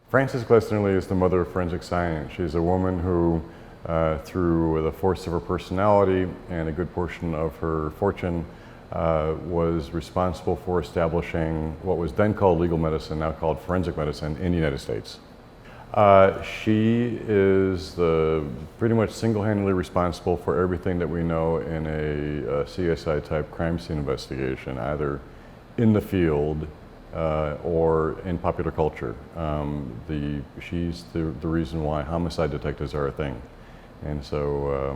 Frances Glessner is the mother of forensic science. She's a woman who, through the force of her personality and a good portion of her fortune, was responsible for establishing what was then called legal medicine, now called forensic medicine, in the United States. She is pretty much single-handedly responsible for everything that we know in a CSI-type crime scene investigation, either in the field or in popular culture. She's the reason why homicide detectives are a thing. And so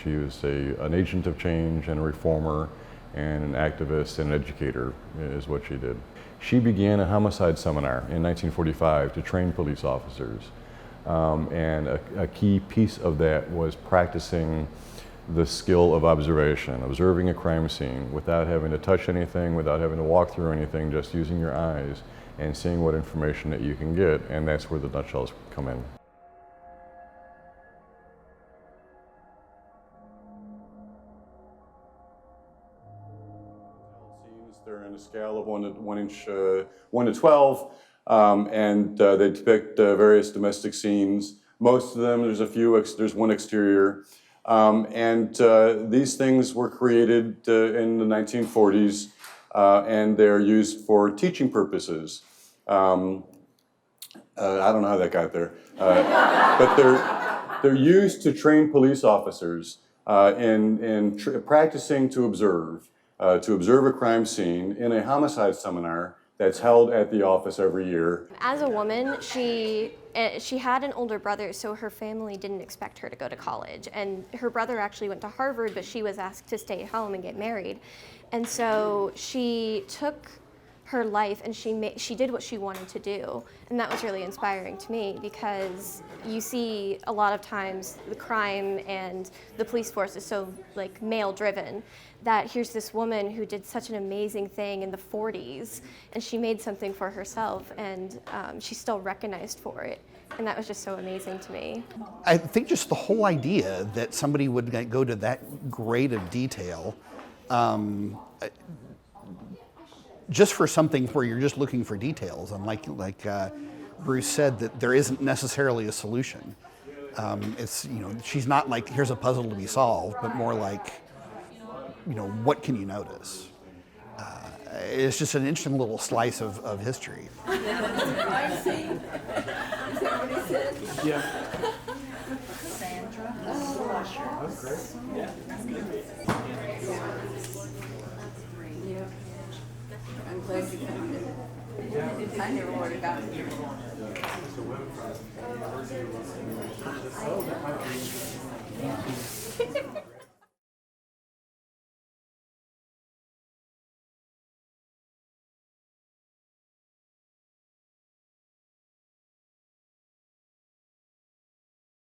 she was an agent of change and a reformer and an activist and an educator is what she did. She began a homicide seminar in 1945 to train police officers. And a key piece of that was practicing the skill of observation, observing a crime scene without having to touch anything, without having to walk through anything, just using your eyes and seeing what information that you can get, and that's where the nutshells come in. They're on a scale of 1 to 12, and they depict various domestic scenes. Most of them, there's one exterior. These things were created in the 1940s, and they're used for teaching purposes. I don't know how that got there, but they're used to train police officers in practicing to observe a crime scene in a homicide seminar that's held at the office every year. As a woman, she had an older brother, so her family didn't expect her to go to college. And her brother actually went to Harvard, but she was asked to stay at home and get married. And so she took her life and she did what she wanted to do. And that was really inspiring to me, because you see a lot of times the crime and the police force is so male driven, that here's this woman who did such an amazing thing in the 40s, and she made something for herself, and she's still recognized for it. And that was just so amazing to me. I think just the whole idea that somebody would go to that grade of detail just for something where you're just looking for details, and like Bruce said, that there isn't necessarily a solution. It's, she's not like, here's a puzzle to be solved, but more like, what can you notice? It's just an interesting little slice of history. I see. Is that what he said? Yeah. Sandra. Oh, sure. That's great. Yeah. Yeah. I'm glad you found it. I never would have gotten here. It's a web